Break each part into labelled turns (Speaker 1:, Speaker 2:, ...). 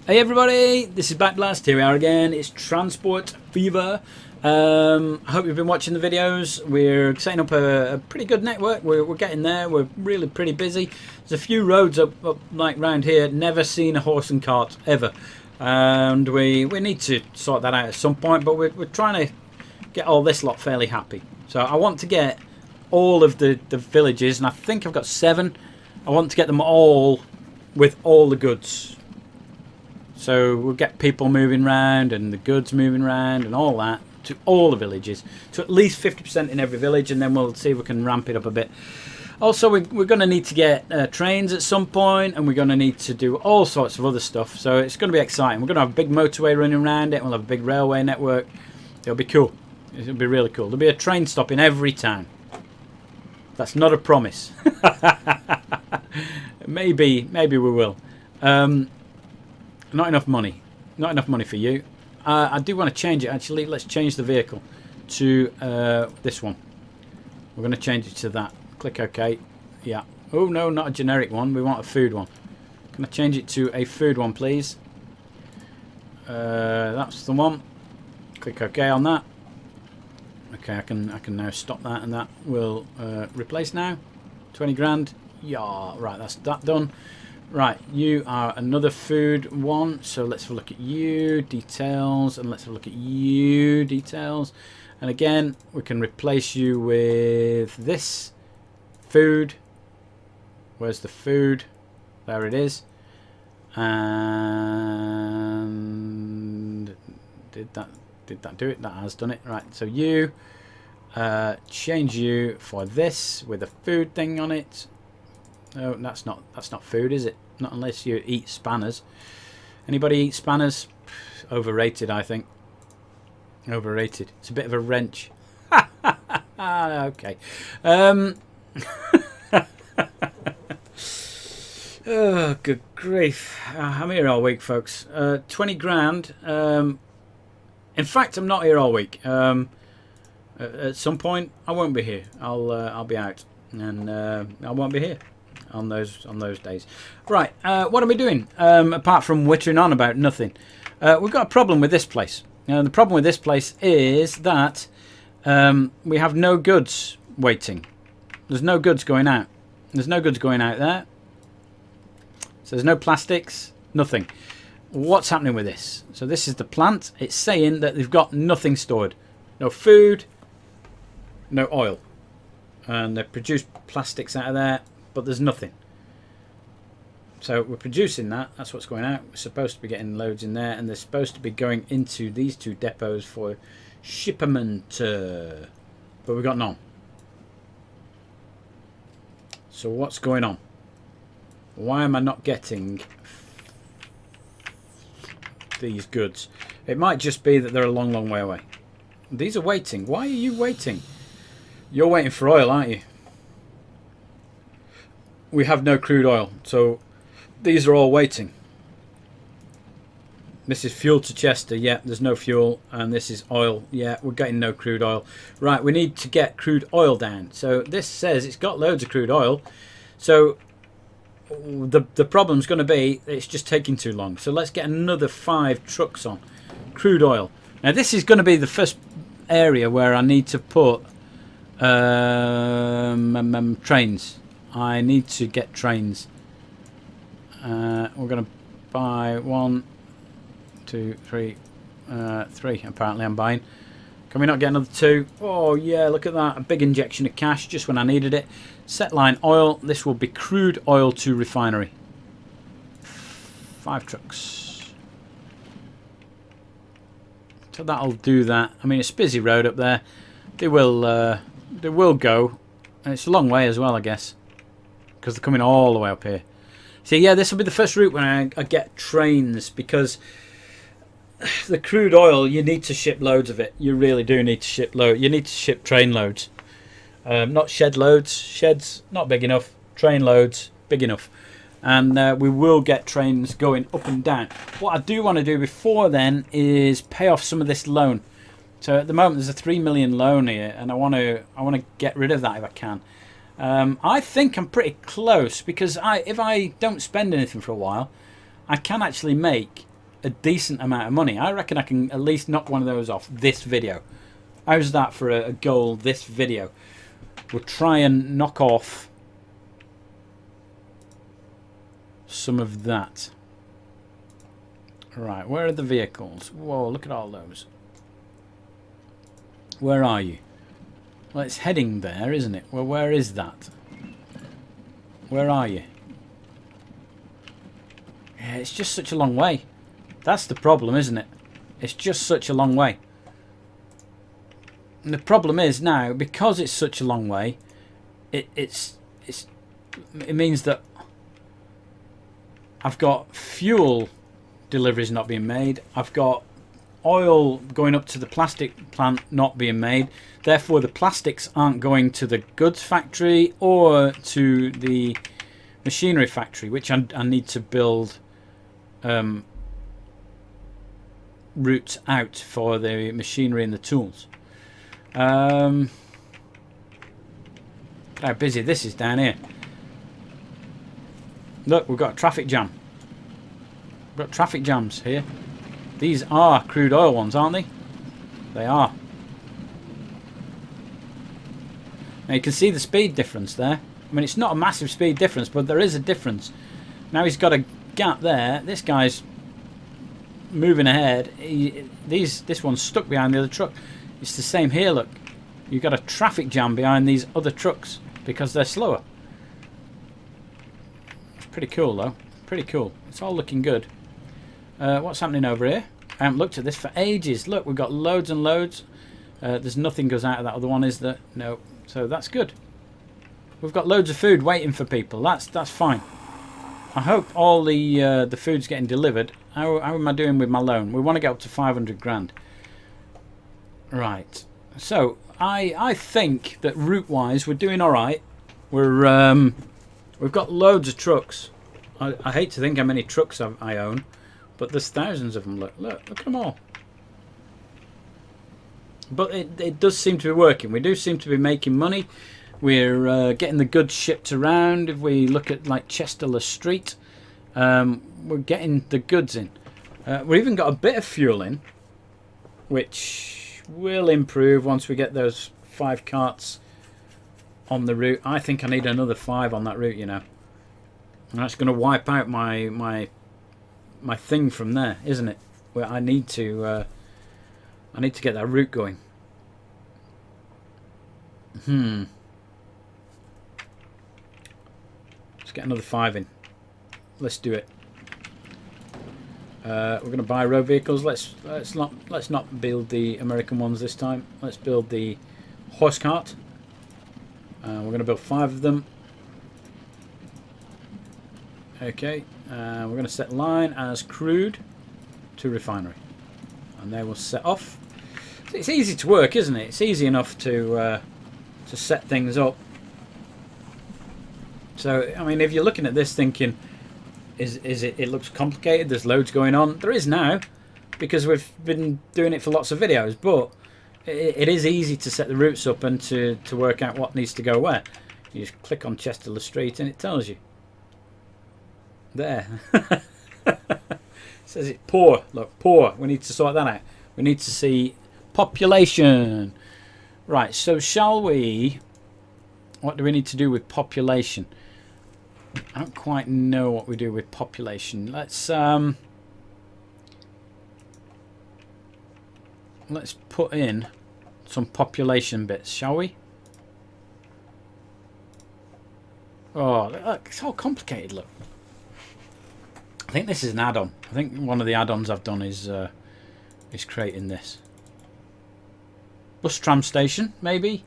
Speaker 1: Hey everybody, this is Backblast. Here we are again. It's Transport Fever. I hope you've been watching the videos. We're setting up a pretty good network. We're getting there. We're really pretty busy. There's a few roads up like round here. Never seen a horse and cart ever, and we need to sort that out at some point. But we're trying to get all this lot fairly happy. So I want to get all of the villages, and I think I've got 7. I want to get them all with all the goods. So we'll get people moving around and the goods moving around and all that to all the villages, to at least 50% in every village, and then we'll see if we can ramp it up a bit. Also, we're going to need to get trains at some point, and we're going to need to do all sorts of other stuff. So it's going to be exciting. We're going to have a big motorway running around it. We'll have a big railway network. It'll be cool. It'll be really cool. There'll be a train stop in every town. That's not a promise. Maybe we will. Not enough money. Not enough money for you. I do want to change it, actually. Let's change the vehicle to this one. We're going to change it to that. Click OK. Yeah. Oh, no, not a generic one. We want a food one. Can I change it to a food one, please? That's the one. Click OK on that. Okay, I can now stop that, and that will replace now. 20 grand. Yeah, right, that's that done. Right, you are another food one, so let's have a look at you, details, and let's have a look at you, details. And again, we can replace you with this food. Where's the food? There it is. And did that do it? That has done it. Right, so you change you for this with a food thing on it. No, that's not food, is it? Not unless you eat spanners. Anybody eat spanners? Overrated, I think. Overrated. It's a bit of a wrench. Okay. Oh, good grief. I'm here all week, folks. 20 grand. In fact, I'm not here all week. At some point, I won't be here. I'll be out, and I won't be here on those days. Right, what are we doing apart from wittering on about nothing? We've got a problem with this place. The problem with this place is that we have no goods waiting. There's no goods going out. There's no goods going out there. So there's no plastics, nothing. What's happening with this? So this is the plant. It's saying that they've got nothing stored. No food, no oil. And they produce plastics out of there, but there's nothing. So we're producing that. That's what's going out. We're supposed to be getting loads in there, and they're supposed to be going into these 2 depots for shipment. But we've got none. So what's going on? Why am I not getting these goods? It might just be that they're a long way away. These are waiting. Why are you waiting? You're waiting for oil, aren't you? We have no crude oil, so these are all waiting. This is fuel to Chester. Yeah, there's no fuel. And this is oil. Yeah, we're getting no crude oil. Right, we need to get crude oil down. So this says it's got loads of crude oil. So the problem's going to be it's just taking too long. So let's get another 5 trucks on crude oil. Now this is going to be the first area where I need to put trains. I need to get trains. We're going to buy 1, 2, 3, 3. Apparently I'm buying. Can we not get another 2? Oh yeah, look at that. A big injection of cash just when I needed it. Set line oil. This will be crude oil to refinery. 5 trucks. So that'll do that. I mean, it's a busy road up there. They will go. And it's a long way as well, I guess, because they're coming all the way up here. So yeah, this will be the first route when I get trains, because the crude oil, you need to ship loads of it. You really do need to ship load. You need to ship train loads, not shed loads. Sheds not big enough. Train loads big enough, and we will get trains going up and down. What I do want to do before then is pay off some of this loan. So at the moment there's a 3 million loan here, and I want to get rid of that if I can. I think I'm pretty close, because if I don't spend anything for a while, I can actually make a decent amount of money. I reckon I can at least knock one of those off this video. How's that for a goal this video? We'll try and knock off some of that. Right, where are the vehicles? Whoa, look at all those. Where are you? Well, it's heading there, isn't it? Well, where is that? Where are you? Yeah, it's just such a long way. That's the problem, isn't it? It's just such a long way. And the problem is now, because it's such a long way, it means that I've got fuel deliveries not being made. I've got oil going up to the plastic plant not being made. Therefore, the plastics aren't going to the goods factory or to the machinery factory, which I need to build routes out for the machinery and the tools. Look how busy this is down here. Look, we've got a traffic jam. We've got traffic jams here. These are crude oil ones, aren't they? They are. Now you can see the speed difference there. I mean, it's not a massive speed difference, but there is a difference. Now he's got a gap there. This guy's moving ahead. This one's stuck behind the other truck. It's the same here, look. You've got a traffic jam behind these other trucks because they're slower. It's pretty cool, though. Pretty cool. It's all looking good. What's happening over here? I haven't looked at this for ages. Look, we've got loads and loads. There's nothing goes out of that other one, is there? No. So that's good. We've got loads of food waiting for people. That's fine. I hope all the food's getting delivered. How am I doing with my loan? We want to get up to 500 grand. Right. So I think that route-wise we're doing all right. We've got loads of trucks. I hate to think how many trucks I own, but there's thousands of them. Look at them all. But it does seem to be working. We do seem to be making money. We're getting the goods shipped around. If we look at like Chester Street, we're getting the goods in. We've even got a bit of fuel in, which will improve once we get those 5 carts on the route. I think I need another 5 on that route, you know. And that's going to wipe out my thing from there, isn't it? Where I need to get that route going. Let's get another 5 in. Let's do it. We're going to buy road vehicles. Let's not build the American ones this time. Let's build the horse cart. We're going to build 5 of them. Okay, we're going to set line as crude to refinery, and they will set off. It's easy to work, isn't it? It's easy enough to set things up. So I mean, if you're looking at this thinking, it looks complicated, there's loads going on. There is now, because we've been doing it for lots of videos, but it is easy to set the routes up and to work out what needs to go where. You just click on Chester Street and it tells you. There. It says it's poor. Look, poor. We need to sort that out. We need to see population. Right, so shall we... What do we need to do with population? I don't quite know what we do with population. Let's put in some population bits, shall we? Oh, look, it's all complicated, look. I think this is an add-on. I think one of the add-ons I've done is creating this. Bus tram station, maybe?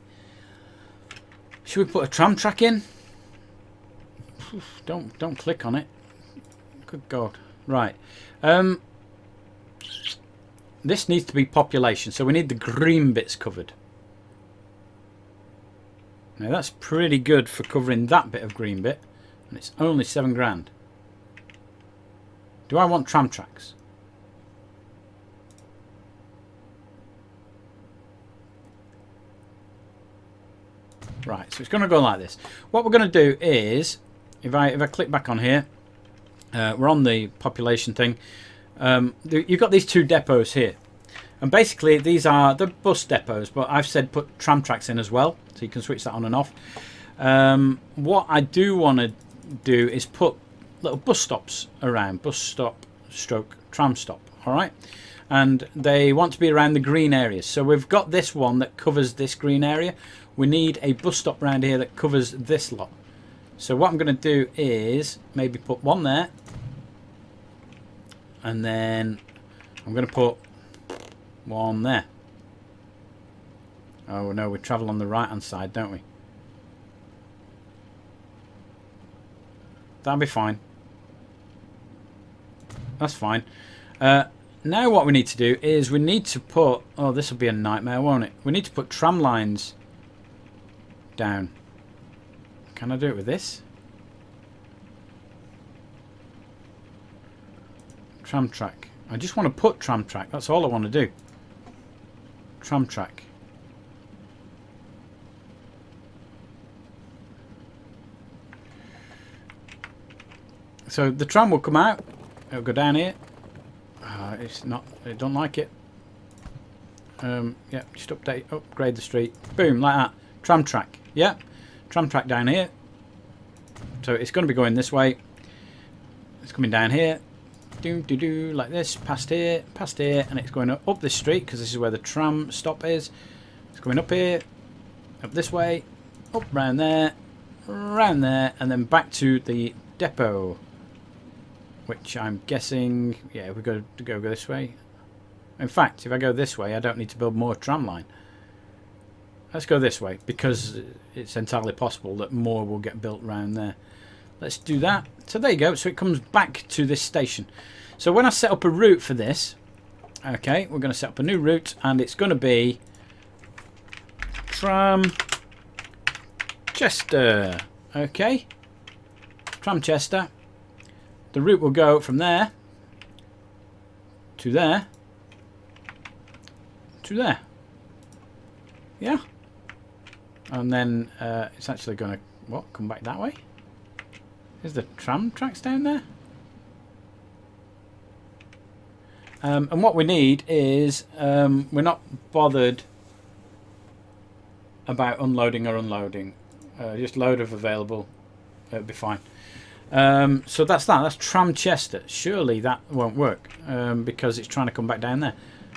Speaker 1: Should we put a tram track in? Don't click on it. Good God. Right. This needs to be population, so we need the green bits covered. Now that's pretty good for covering that bit of green bit, and it's only 7 grand. Do I want tram tracks? Right, so it's going to go like this. What we're going to do is, if I click back on here, we're on the population thing. You've got these two depots here. And basically these are the bus depots, but I've said put tram tracks in as well, so you can switch that on and off. What I do want to do is put little bus stops around, bus stop stroke tram stop, alright? And they want to be around the green areas. So we've got this one that covers this green area. We need a bus stop around here that covers this lot. So what I'm going to do is maybe put one there. And then I'm going to put one there. Oh no, we travel on the right hand side, don't we? That'll be fine. That's fine. Now what we need to do is we need to put... Oh, this will be a nightmare, won't it? We need to put tram lines down. Can I do it with this? Tram track. I just want to put tram track. That's all I want to do. Tram track. So the tram will come out. It'll go down here. It's not. I don't like it. Yeah, just upgrade the street. Boom, like that. Tram track. Yeah, tram track down here. So it's going to be going this way. It's coming down here. Do like this. Past here, and it's going up this street because this is where the tram stop is. It's going up here, up this way, up round there, and then back to the depot. Which I'm guessing, yeah, we got to go this way. In fact, if I go this way, I don't need to build more tram line. Let's go this way, because it's entirely possible that more will get built around there. Let's do that. So there you go. So it comes back to this station. So when I set up a route for this, okay, we're going to set up a new route, and it's going to be Tram Chester. Okay, Tram Chester. The route will go from there to there to there. Yeah. And then it's actually going to, come back that way? Is the tram tracks down there? And what we need is, we're not bothered about unloading or unloading. Just load if available. It'll be fine. So that's that. That's Tram Chester. Surely that won't work because it's trying to come back down there.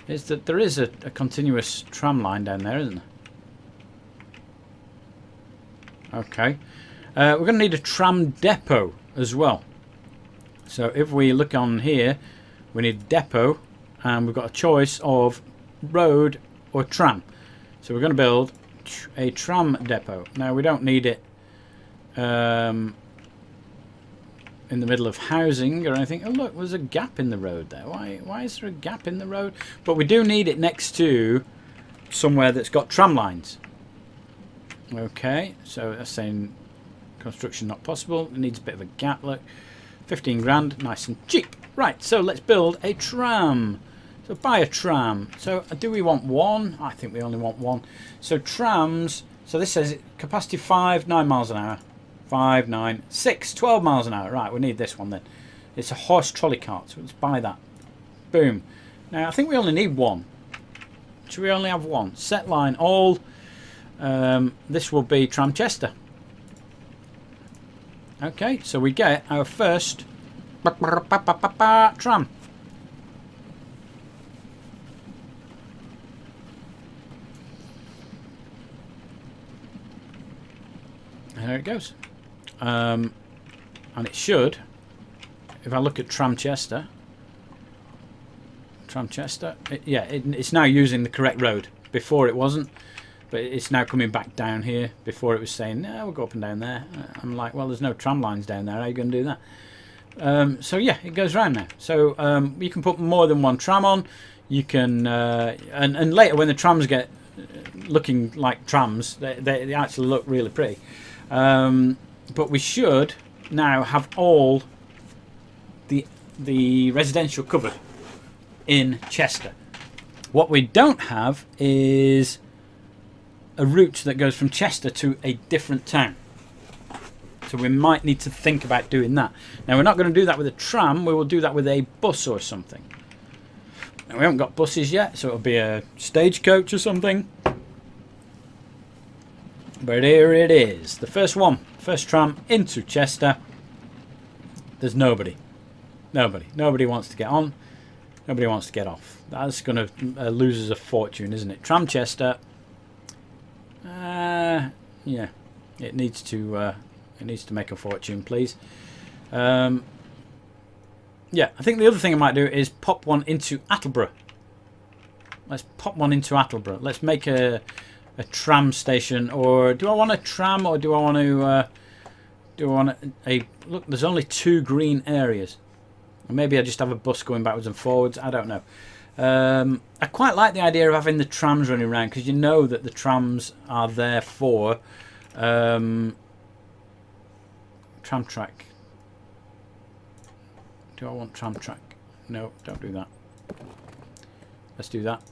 Speaker 1: Is that there is a continuous tram line down there, isn't there? Okay. We're going to need a tram depot as well. So if we look on here, we need a depot, and we've got a choice of road or tram. So we're going to build a tram depot. Now we don't need it in the middle of housing or anything. Oh look, there's a gap in the road there. Why is there a gap in the road? But we do need it next to somewhere that's got tram lines. Okay, so that's saying construction not possible. It needs a bit of a gap. Look, 15 grand, nice and cheap. Right, so let's build a tram. So buy a tram. So do we want one? I think we only want one. So trams, so this says capacity 5, 9 miles an hour. 5, 9, 6, 12 miles an hour. Right, we need this one then. It's a horse trolley cart, so let's buy that. Boom. Now, I think we only need one. Should we only have one? Set line all. This will be Tram Chester. Okay, so we get our first tram. And there it goes. And it should, if I look at Tram Chester, it's now using the correct road. Before it wasn't, but it's now coming back down here. Before it was saying, no, we'll go up and down there. I'm like, well, there's no tram lines down there. How are you going to do that? So yeah, it goes round now. So you can put more than one tram on. You can, and later when the trams get looking like trams, they actually look really pretty. But we should now have all the residential covered in Chester. What we don't have is a route that goes from Chester to a different town. So we might need to think about doing that. Now, we're not going to do that with a tram. We will do that with a bus or something. Now, we haven't got buses yet, so it'll be a stagecoach or something. But here it is. The first one. First tram into Chester. There's nobody. Nobody wants to get on. Nobody wants to get off. That's going to lose us a fortune, isn't it? Tram Chester. Yeah. It needs to make a fortune, please. Yeah, I think the other thing I might do is pop one into Attleborough. Let's pop one into Attleborough. Let's make a tram station. Or do I want a tram, or do I want to... Look, there's only 2 green areas. Maybe I just have a bus going backwards and forwards. I don't know. I quite like the idea of having the trams running around, because you know that the trams are there for tram track. Do I want tram track? No, don't do that. Let's do that.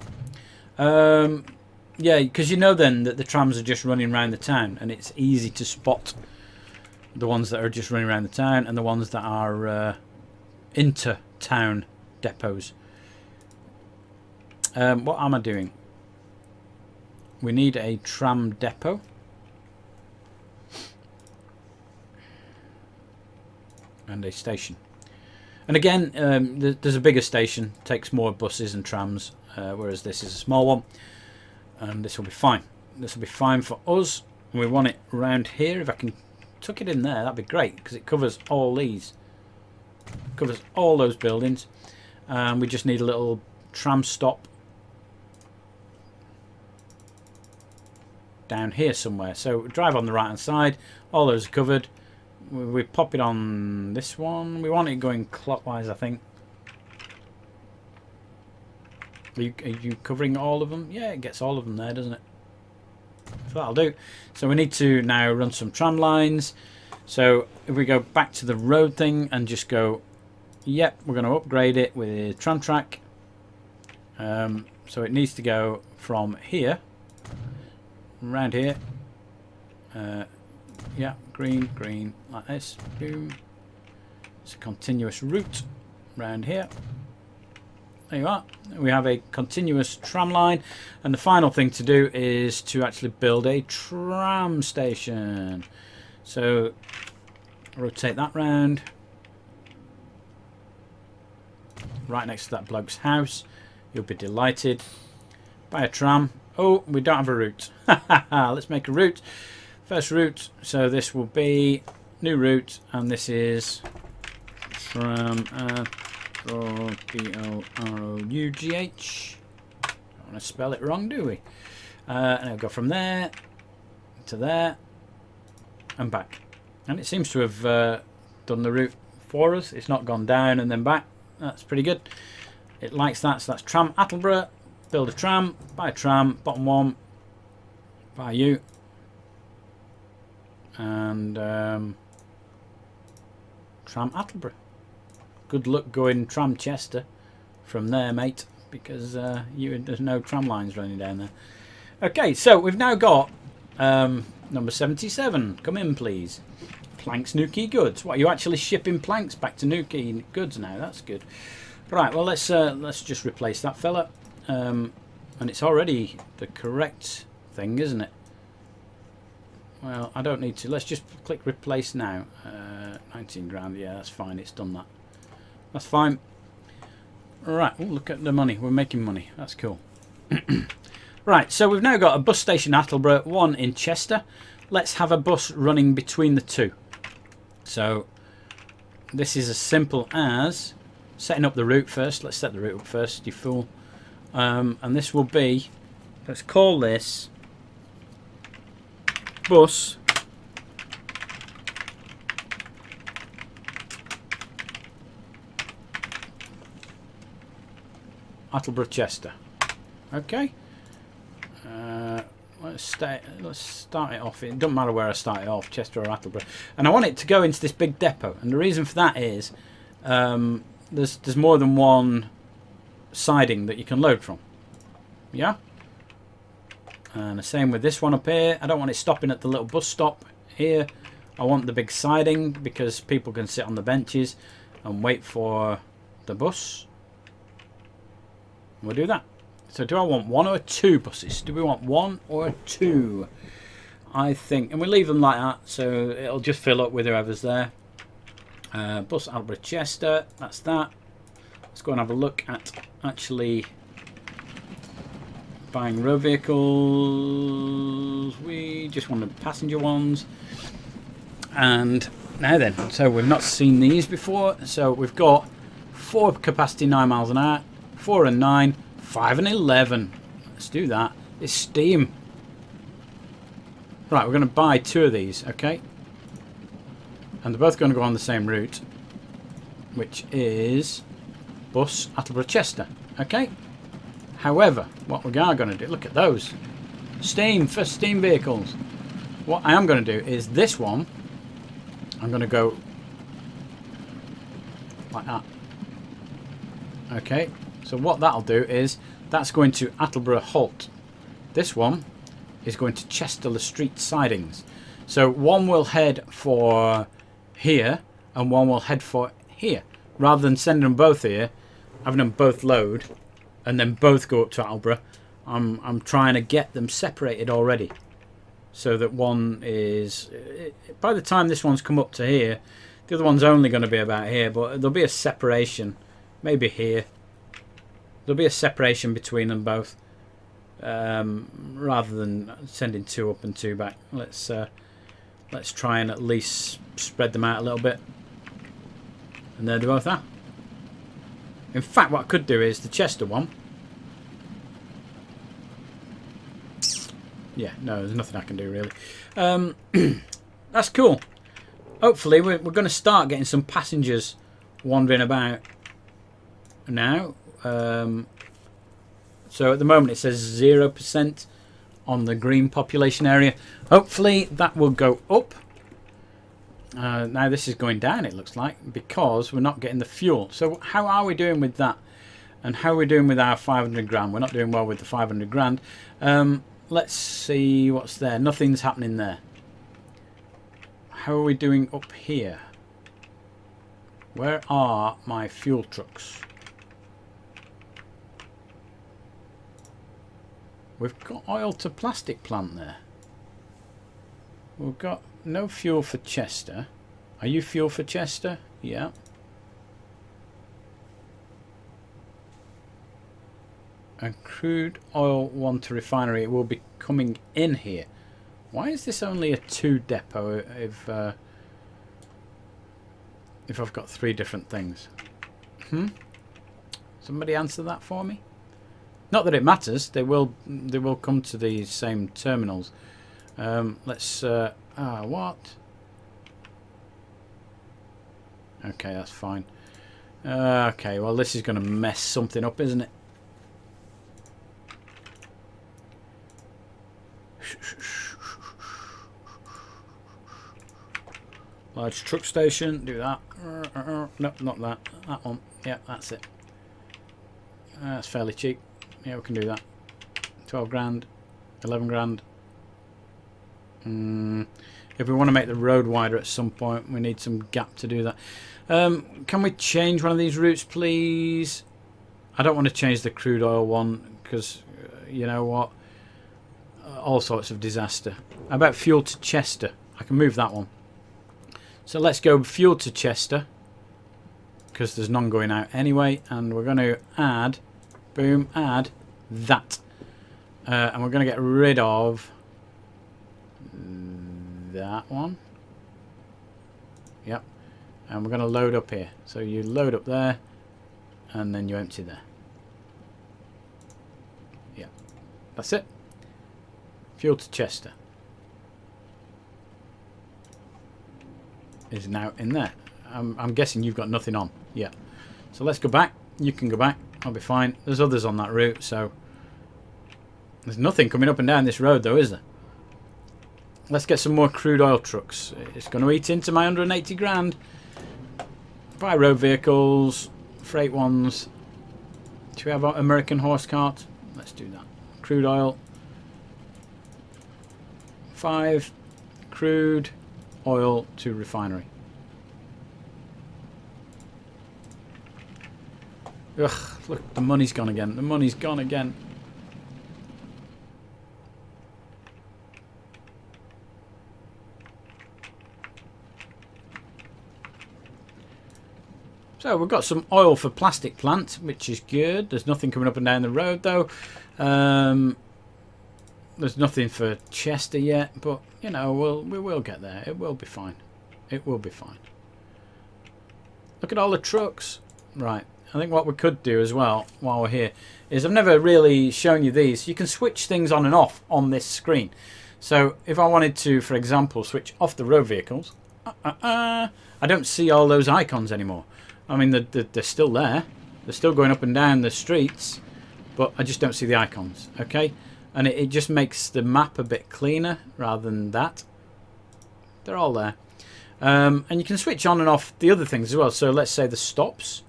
Speaker 1: Yeah, because you know then that the trams are just running around the town, and it's easy to spot the ones that are just running around the town and the ones that are inter-town depots. What am I doing? We need a tram depot. And a station. And again, there's a bigger station, takes more buses and trams, whereas this is a small one. And this will be fine. This will be fine for us. And we want it around here. If I can tuck it in there, that'd be great, because it covers all these. Covers all those buildings. And we just need a little tram stop down here somewhere. So drive on the right hand side. All those are covered. We pop it on this one. We want it going clockwise, I think. Are you covering all of them? Yeah, it gets all of them there, doesn't it? So that'll do. So we need to now run some tram lines. So if we go back to the road thing and just go, yep, we're going to upgrade it with tram track. So it needs to go from here, around here. Yeah, green, green, like this. Boom. It's a continuous route around here. There you are. We have a continuous tram line. And the final thing to do is to actually build a tram station. So rotate that round. Right next to that bloke's house. You'll be delighted. Buy a tram. Oh, we don't have a route. Let's make a route. First route, so this will be new route, and this is tram B-O-R-O-U-G-H. Don't want to spell it wrong, do we? And I'll go from there to there and back. And it seems to have done the route for us. It's not gone down and then back. That's pretty good. It likes that, so that's tram Attleborough. Build a tram, buy a tram, bottom one, buy you. And tram Attleborough. Good luck going tram Chester from there, mate, because there's no tram lines running down there. Okay, so we've now got number 77. Come in, please. Planks Newquay Goods. What, are you actually shipping planks back to Newquay Goods now? That's good. Right, well, let's just replace that fella. And it's already the correct thing, isn't it? Well, I don't need to. Let's just click replace now. 19 grand. Yeah, that's fine. It's done that. That's fine. Right. Oh, look at the money. We're making money. That's cool. Right. So we've now got a bus station Attleborough, one in Chester. Let's have a bus running between the two. So this is as simple as setting up the route first. Let's set the route up first, you fool. And this will be, let's call this bus Attleborough Chester. Okay. Let's start it off. It doesn't matter where I start it off, Chester or Attleborough. And I want it to go into this big depot. And the reason for that is there's more than one siding that you can load from. Yeah. And the same with this one up here. I don't want it stopping at the little bus stop here. I want the big siding because people can sit on the benches and wait for the bus. We'll do that. So do I want 1 or 2 buses? Do we want 1 or 2? I think, and we leave them like that, so it'll just fill up with whoever's there. Bus Albury Chester, that's that. Let's go and have a look at actually buying road vehicles. We just want the passenger ones. And now then, so we've not seen these before. So we've got 4 capacity 9 miles an hour, 4 and 9, 5 and 11. Let's do that. It's steam. Right, we're going to buy 2 of these, okay? And they're both going to go on the same route, which is Bus Attleborough Chester, okay? However, what we are going to do, look at those. Steam for steam vehicles. What I am going to do is this one, I'm going to go like that. Okay, so what that'll do is that's going to Attleborough Holt. This one is going to Chester Le Street sidings. So one will head for here and one will head for here. Rather than sending them both here, having them both load and then both go up to Attleborough, I'm trying to get them separated already. So that one is, by the time this one's come up to here, the other one's only going to be about here, but there'll be a separation, maybe here. There'll be a separation between them both, rather than sending 2 up and 2 back. Let's try and at least spread them out a little bit. And there they both are. In fact, what I could do is the Chester one. Yeah, no, there's nothing I can do really. That's cool. Hopefully we're going to start getting some passengers wandering about now. So at the moment it says 0% on the green population area. Hopefully that will go up. Now this is going down, it looks like, because we're not getting the fuel. So how are we doing with that? And how are we doing with our 500 grand? We're not doing well with the 500 grand. Let's see what's there. Nothing's happening there. How are we doing up here? Where are my fuel trucks? We've got oil to plastic plant there. We've got no fuel for Chester. Are you fuel for Chester? Yeah. And crude oil one to refinery. It will be coming in here. Why is this only a 2 depot if I've got 3 different things? Somebody answer that for me. Not that it matters. They will come to these same terminals. Let's what? Okay, that's fine. Okay, well this is going to mess something up, isn't it? Large truck station, do that. No, not that. That one. Yeah, that's it. That's fairly cheap. Yeah, we can do that. 12 grand, 11 grand. If we want to make the road wider at some point, we need some gap to do that. Can we change one of these routes, please? I don't want to change the crude oil one because, you know what? All sorts of disaster. How about fuel to Chester? I can move that one. So let's go fuel to Chester because there's none going out anyway, and we're going to add, boom, add that, and we're going to get rid of that one. Yep, and we're going to load up here. So you load up there, and then you empty there. Yeah, that's it. Fuel to Chester is now in there. I'm guessing you've got nothing on. Yeah. So let's go back. You can go back. I'll be fine. There's others on that route, so there's nothing coming up and down this road though, is there? Let's get some more crude oil trucks. It's going to eat into my 180 grand. Buy road vehicles, freight ones. Do we have American horse cart? Let's do that. Crude oil. 5 crude oil to refinery. Ugh, look, the money's gone again. The money's gone again. So we've got some oil for plastic plant, which is good. There's nothing coming up and down the road though. There's nothing for Chester yet, but you know, we will get there. It will be fine. It will be fine. Look at all the trucks. Right. I think what we could do as well while we're here is, I've never really shown you these. You can switch things on and off on this screen. So if I wanted to, for example, switch off the road vehicles, I don't see all those icons anymore. I mean, they're still there. They're still going up and down the streets, but I just don't see the icons. Okay, and it just makes the map a bit cleaner rather than that. They're all there. And you can switch on and off the other things as well. So let's say the stops.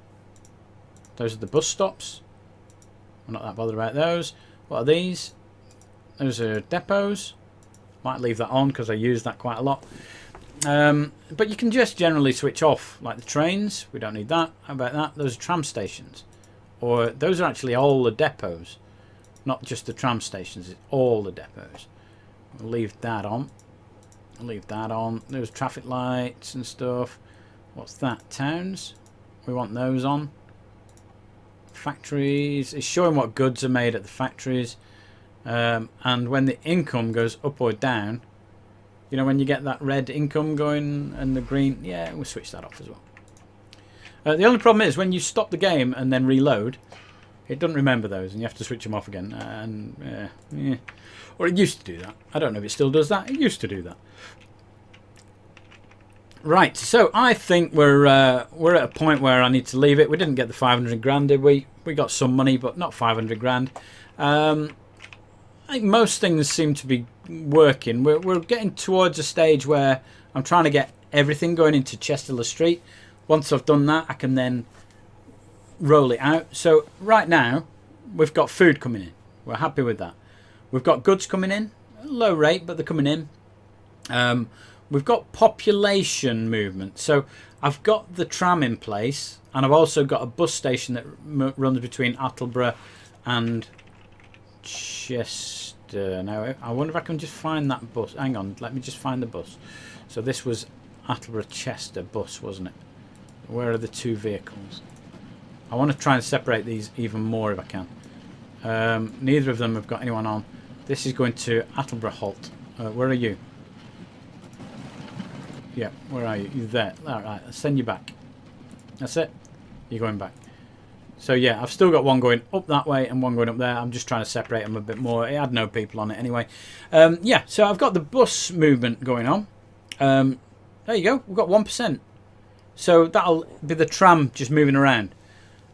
Speaker 1: Those are the bus stops. I'm not that bothered about those. What are these? Those are depots. Might leave that on because I use that quite a lot. But you can just generally switch off, like the trains. We don't need that. How about that? Those are tram stations. Or those are actually all the depots. Not just the tram stations. It's all the depots. We'll leave that on. I'll leave that on. There's traffic lights and stuff. What's that? Towns. We want those on. Factories. It's showing what goods are made at the factories. And when the income goes up or down, you know, when you get that red income going and the green, yeah, we'll switch that off as well. The only problem is when you stop the game and then reload, it doesn't remember those and you have to switch them off again. And yeah. Or it used to do that. I don't know if it still does that. It used to do that. Right, so I think we're at a point where I need to leave it. We didn't get the 500 grand, did we? We got some money, but not 500 grand. I think most things seem to be working. We're getting towards a stage where I'm trying to get everything going into Chester Street. Once I've done that, I can then roll it out. So right now, we've got food coming in. We're happy with that. We've got goods coming in, low rate, but they're coming in. We've got population movement. So I've got the tram in place, and I've also got a bus station that runs between Attleborough and Chester. Now, I wonder if I can just find that bus. Hang on, let me just find the bus. So this was Attleborough-Chester bus, wasn't it? Where are the two vehicles? I want to try and separate these even more if I can. Neither of them have got anyone on. This is going to Attleborough Halt. Where are you? Yeah, where are you? You're there. Alright, I'll send you back. That's it. You're going back. So yeah, I've still got one going up that way and one going up there. I'm just trying to separate them a bit more. It had no people on it anyway. Yeah, so I've got the bus movement going on. There you go. We've got 1%. So that'll be the tram just moving around.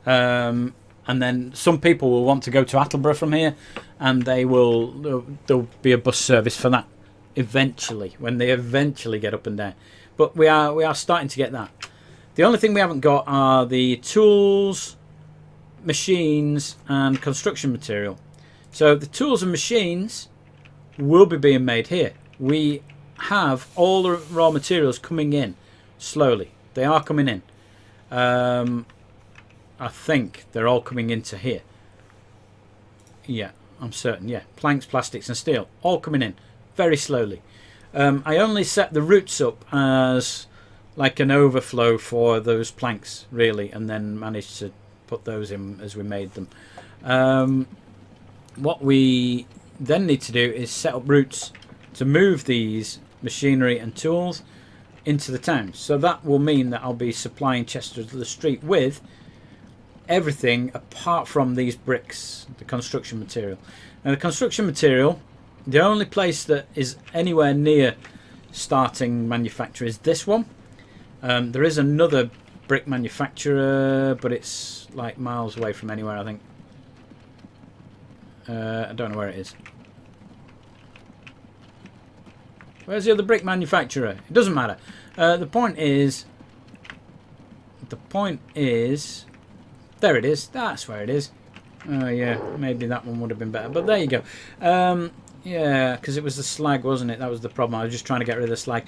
Speaker 1: And then some people will want to go to Attleborough from here, and there'll be a bus service for that eventually, when they eventually get up and down. But we are starting to get that. The only thing we haven't got are the tools, machines and construction material. So the tools and machines will be being made here. We have all the raw materials coming in slowly. They are coming in. I think they're all coming into here. Yeah, I'm certain. Yeah, planks, plastics and steel all coming in very slowly. I only set the routes up as like an overflow for those planks really, and then managed to put those in as we made them. What we then need to do is set up routes to move these machinery and tools into the town. So that will mean that I'll be supplying Chester to the street with everything apart from these bricks, the construction material. Now the construction material, the only place that is anywhere near starting manufacture is this one. There is another brick manufacturer, but it's like miles away from anywhere, I think. I don't know where it is. Where's the other brick manufacturer? It doesn't matter. The point is, there it is. That's where it is. Oh yeah, maybe that one would have been better. But there you go. Yeah, because it was the slag, wasn't it? That was the problem. I was just trying to get rid of the slag.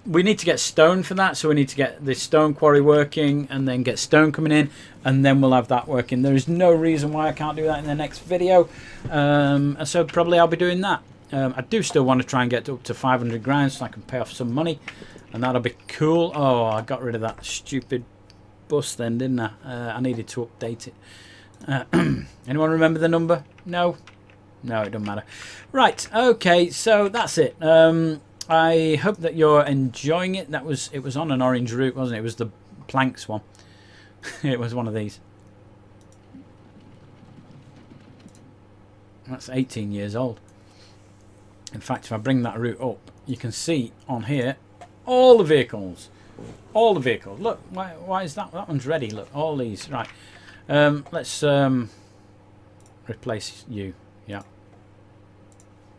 Speaker 1: We need to get stone for that, so we need to get the stone quarry working and then get stone coming in, and then we'll have that working. There is no reason why I can't do that in the next video, and so probably I'll be doing that. I do still want to try and get up to 500 grand so I can pay off some money, and that'll be cool. Oh, I got rid of that stupid bus then, didn't I? I needed to update it. Anyone remember the number? No? No, it doesn't matter. Right, okay, so that's it. I hope that you're enjoying it. It was on an orange route, wasn't it? It was the planks one. It was one of these. That's 18 years old. In fact, if I bring that route up, you can see on here all the vehicles. All the vehicles. Look, why is that? That one's ready. Look, all these. Right. Let's replace you. Yeah.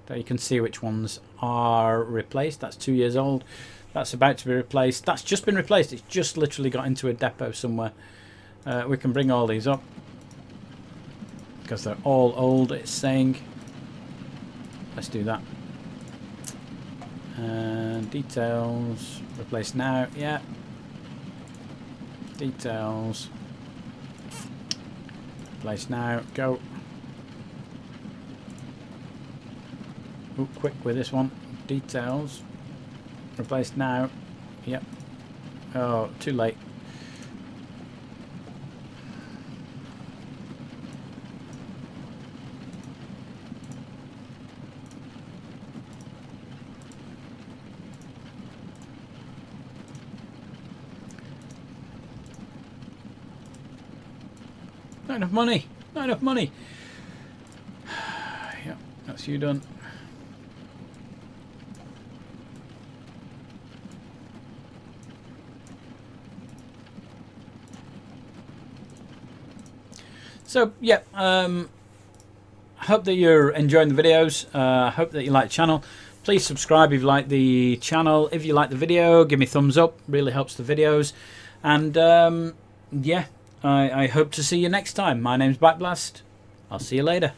Speaker 1: So you can see which ones are replaced. That's 2 years old. That's about to be replaced. That's just been replaced. It's just literally got into a depot somewhere. We can bring all these up because they're all old, it's saying. Let's do that. And details. Replace now. Yeah. Details. Replace now. Go. Ooh, quick with this one. Details. Replace now. Yep. Oh, too late. Not enough money. Not enough money. Yep, that's you done. So, yeah, I hope that you're enjoying the videos. I hope that you like the channel. Please subscribe if you like the channel. If you like the video, give me a thumbs up. Really helps the videos. And, yeah, I hope to see you next time. My name's Backblast. I'll see you later.